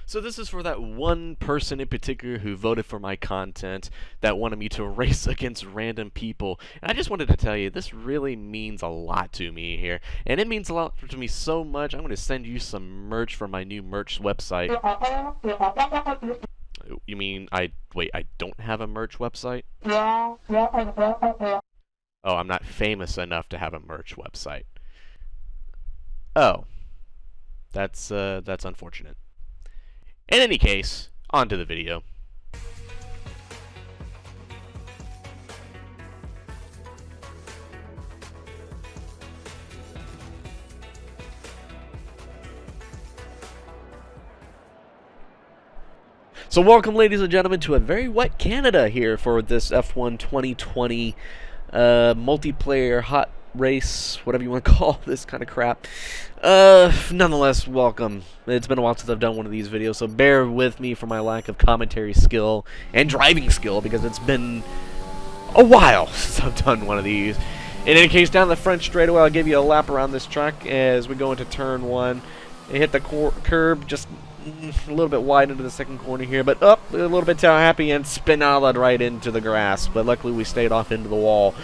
So this is for that one person in particular who voted for my content that wanted me to race against random people. And I just wanted to tell you, this really means a lot to me here. And it means a lot to me so much, I'm going to send you some merch for my new merch website. You mean wait, I don't have a merch website? Oh, I'm not famous enough to have a merch website. Oh. That's unfortunate. In any case, on to the video. So welcome, ladies and gentlemen, to a very wet Canada here for this F1 2020 multiplayer hot race, whatever you want to call this kind of crap. Nonetheless, welcome. It's been a while since I've done one of these videos, so bear with me for my lack of commentary skill and driving skill, because it's been a while since I've done one of these. In any case, down the front straightaway, I'll give you a lap around this track as we go into turn one. I hit the curb just a little bit wide into the second corner here, but up a little bit too happy and spin out right into the grass. But luckily, we stayed off into the wall.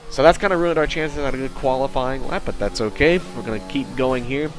So that's kind of ruined our chances at a good qualifying lap, but that's okay. We're going to keep going here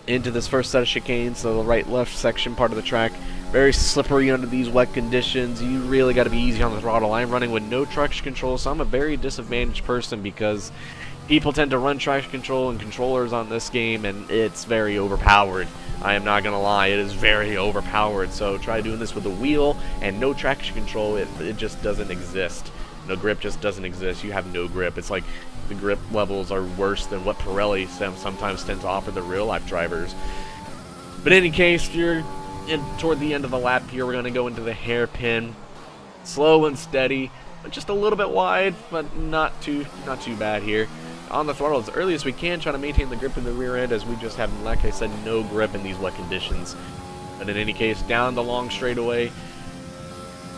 into this first set of chicanes, so the right-left section part of the track. Very slippery under these wet conditions. You really got to be easy on the throttle. I'm running with no traction control, so I'm a very disadvantaged person because people tend to run traction control and controllers on this game, and it's very overpowered. I am not going to lie, it is very overpowered. So try doing this with a wheel and no traction control, it just doesn't exist. No grip just doesn't exist. You have no grip. It's like the grip levels are worse than what Pirelli sometimes tend to offer the real-life drivers. But in any case, you're toward the end of the lap here. We're going to go into the hairpin. Slow and steady, but just a little bit wide, but not too bad here. On the throttle as early as we can, trying to maintain the grip in the rear end, as we just have, like I said, no grip in these wet conditions. But in any case, down the long straightaway.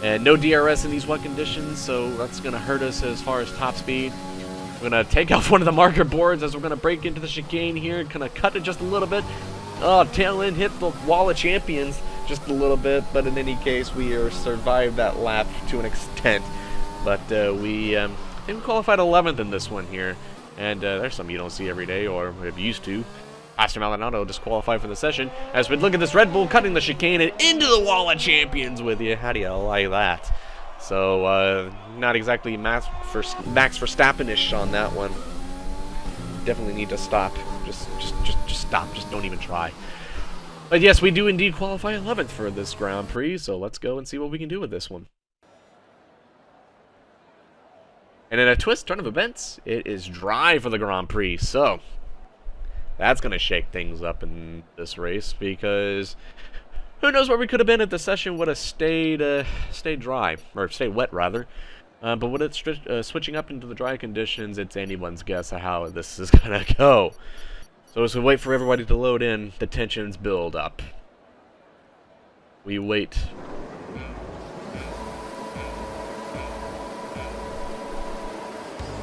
And no DRS in these wet conditions, so that's going to hurt us as far as top speed. We're going to take off one of the marker boards as we're going to break into the chicane here. Going to cut it just a little bit. Oh, tail end hit the wall of champions just a little bit, but in any case, we survived that lap to an extent. But we qualified 11th in this one here. And there's some you don't see every day, or have used to. Oscar Maldonado disqualified for the session. As we look at this Red Bull cutting the chicane and into the wall of champions with you. How do you like that? So, not exactly Max Verstappen-ish on that one. Definitely need to stop. Just stop. Just don't even try. But yes, we do indeed qualify 11th for this Grand Prix, so let's go and see what we can do with this one. And in a turn of events, it is dry for the Grand Prix, so that's going to shake things up in this race, because who knows where we could have been if the session would have stayed dry, or stayed wet rather. But with it switching up into the dry conditions, it's anyone's guess of how this is going to go. So as we wait for everybody to load in, the tensions build up. We wait.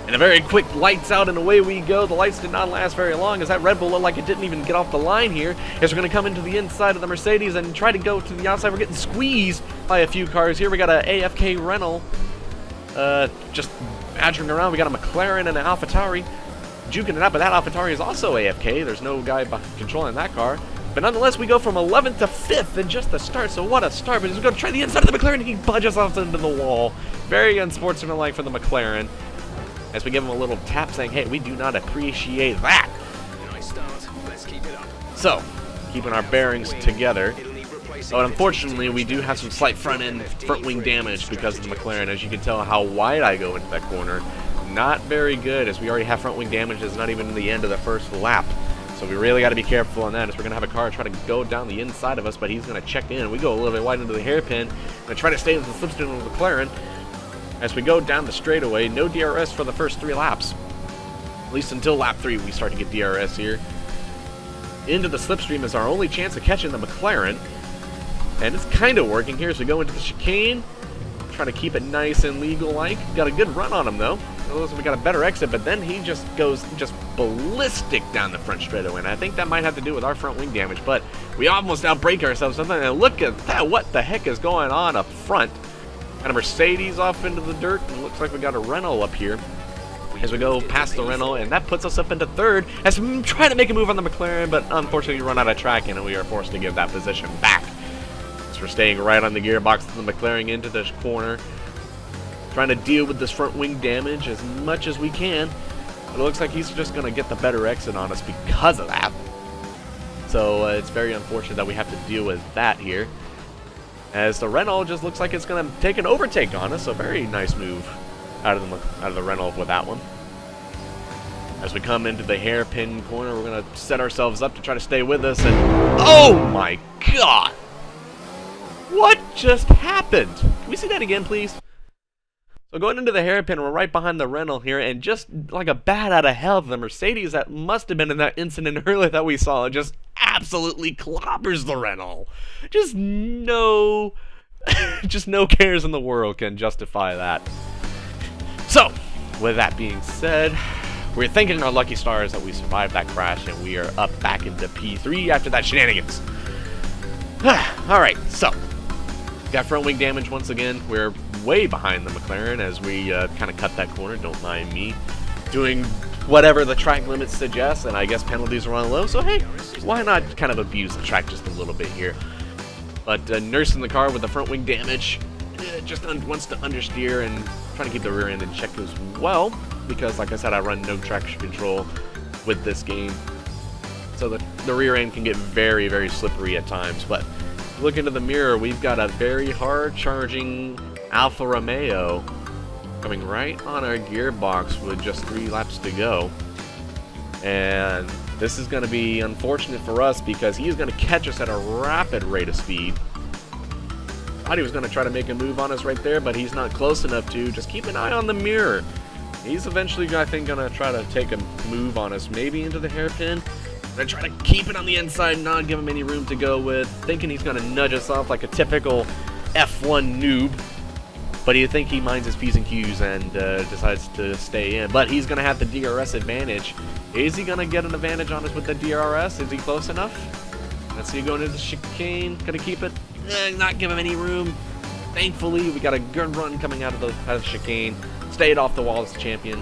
And a very quick lights out and away we go. The lights did not last very long, as that Red Bull looked like it didn't even get off the line here. As we're going to come into the inside of the Mercedes and try to go to the outside. We're getting squeezed by a few cars here. We got an AFK Renault just badgering around. We got a McLaren and an AlphaTauri juking it out, but that AlphaTauri is also AFK. There's no guy controlling that car. But nonetheless, we go from 11th to 5th in just the start, so what a start. But he's going to try the inside of the McLaren, he budges off into the wall. Very unsportsmanlike for the McLaren, as we give him a little tap saying, hey, we do not appreciate that. Nice start. Let's keep it up. So, keeping our bearings together. But unfortunately, we do have some slight front wing damage because of the McLaren. As you can tell how wide I go into that corner. Not very good, as we already have front wing damage. It's not even the end of the first lap. So we really got to be careful on that, as we're going to have a car try to go down the inside of us, but he's going to check in. We go a little bit wide into the hairpin and try to stay with the slipstream of the McLaren. As we go down the straightaway, no DRS for the first 3 laps. At least until lap 3 we start to get DRS here. Into the slipstream is our only chance of catching the McLaren. And it's kind of working here as we go into the chicane. Trying to keep it nice and legal-like. Got a good run on him, though. we got a better exit, but then he just goes just ballistic down the front straightaway, and I think that might have to do with our front wing damage, but we almost outbrake ourselves something, and look at that, what the heck is going on up front? Got a Mercedes off into the dirt, and it looks like we got a Renault up here as we go past the Renault, and that puts us up into third as we try to make a move on the McLaren, but unfortunately we run out of track, and we are forced to give that position back. So we're staying right on the gearbox of the McLaren into this corner, trying to deal with this front wing damage as much as we can, but it looks like he's just going to get the better exit on us because of that. So it's very unfortunate that we have to deal with that here, as the Renault just looks like it's going to take an overtake on us. A very nice move out of the Renault with that one. As we come into the hairpin corner, we're going to set ourselves up to try to stay with us, and oh my god! What just happened? Can we see that again, please? So going into the hairpin, we're right behind the Renault here, and just like a bat out of hell, the Mercedes that must have been in that incident earlier that we saw just absolutely clobbers the Renault. Just no cares in the world can justify that. So, with that being said, we're thanking our lucky stars that we survived that crash, and we are up back into P3 after that shenanigans. Alright, so got front wing damage once again. We're way behind the McLaren as we kind of cut that corner. Don't mind me doing whatever the track limits suggest, and I guess penalties are on low, so hey, why not kind of abuse the track just a little bit here. But nursing the car with the front wing damage, just wants to understeer and trying to keep the rear end in check as well, because like I said, I run no traction control with this game, so the rear end can get very, very slippery at times. But look into the mirror, we've got a very hard charging Alfa Romeo coming right on our gearbox with just 3 laps to go, and this is going to be unfortunate for us because he's going to catch us at a rapid rate of speed. Thought he was going to try to make a move on us right there, but he's not close enough to. Just keep an eye on the mirror. He's eventually, I think, going to try to take a move on us, maybe into the hairpin. I'm going to try to keep it on the inside, not give him any room to go with, thinking he's going to nudge us off like a typical F1 noob. But you think he minds his P's and Q's and decides to stay in. But he's going to have the DRS advantage. Is he going to get an advantage on us with the DRS? Is he close enough? Let's see, going into the chicane. Going to keep it. Not give him any room. Thankfully, we got a good run coming out of the chicane. Stayed off the wall as champion.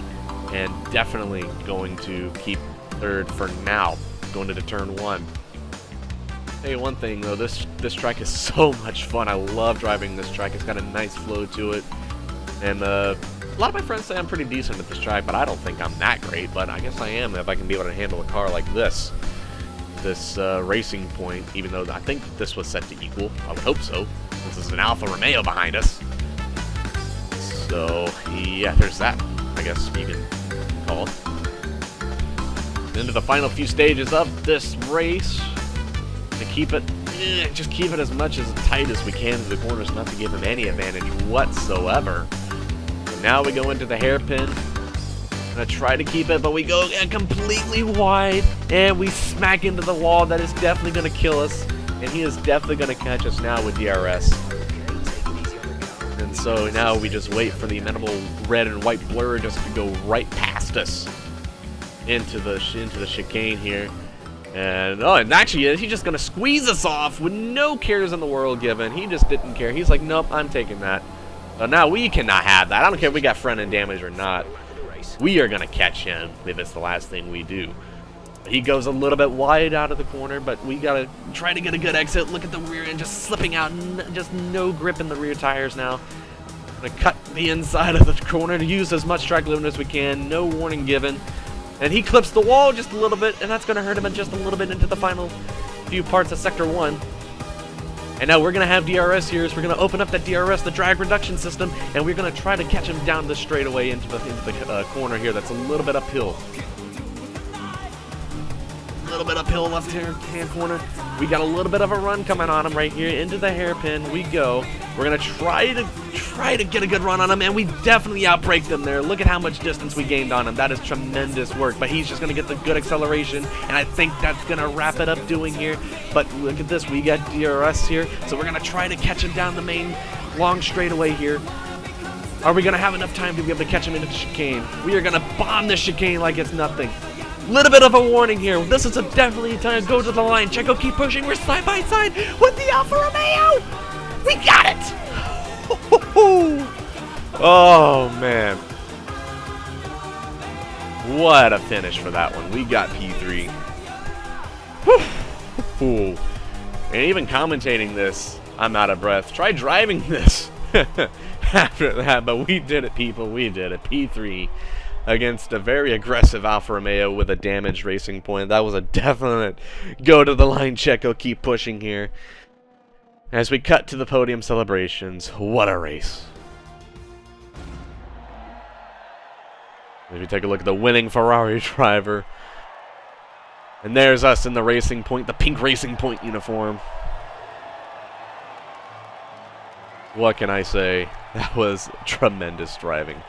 And definitely going to keep third for now. Going into turn 1. Tell you one thing though, this track is so much fun. I love driving this track. It's got a nice flow to it, and a lot of my friends say I'm pretty decent at this track, but I don't think I'm that great. But I guess I am if I can be able to handle a car like this Racing Point. Even though I think this was set to equal, I would hope so. This is an Alfa Romeo behind us, so yeah, there's that. I guess you can call it. Into the final few stages of this race. To keep it, just keep it as much as tight as we can to the corners, not to give him any advantage whatsoever. And now we go into the hairpin. Gonna try to keep it, but we go completely wide, and we smack into the wall. That is definitely gonna kill us, and he is definitely gonna catch us now with DRS. And so now we just wait for the amenable red and white blur just to go right past us into the chicane here. And actually, he's just going to squeeze us off with no cares in the world given. He just didn't care. He's like, nope, I'm taking that. So now we cannot have that. I don't care if we got front end damage or not. We are going to catch him if it's the last thing we do. He goes a little bit wide out of the corner, but we got to try to get a good exit. Look at the rear end just slipping out. Just no grip in the rear tires now. Going to cut the inside of the corner to use as much track limit as we can. No warning given. And he clips the wall just a little bit, and that's going to hurt him just a little bit into the final few parts of Sector 1. And now we're going to have DRS here, so we're going to open up that DRS, the drag reduction system, and we're going to try to catch him down the straightaway into the corner here. That's a little bit uphill. A little bit uphill left-hand corner. We got a little bit of a run coming on him right here. Into the hairpin we go. We're going to try to get a good run on him, and we definitely outbreak them there. Look at how much distance we gained on him. That is tremendous work, but he's just going to get the good acceleration, and I think that's going to wrap it up doing here. But look at this. We got DRS here, so we're going to try to catch him down the main long straightaway here. Are we going to have enough time to be able to catch him into the chicane? We are going to bomb the chicane like it's nothing. Little bit of a warning here. This is definitely time to go to the line. Checo, keep pushing. We're side by side with the Alfa Romeo. We got it. Oh, man. What a finish for that one. We got P3. Whew. And even commentating this, I'm out of breath. Try driving this after that, but we did it, people. We did it. P3 against a very aggressive Alfa Romeo with a damaged Racing Point. That was a definite go to the line, Checo. Keep pushing here. As we cut to the podium celebrations, what a race. As we take a look at the winning Ferrari driver. And there's us in the Racing Point, the pink Racing Point uniform. What can I say? That was tremendous driving.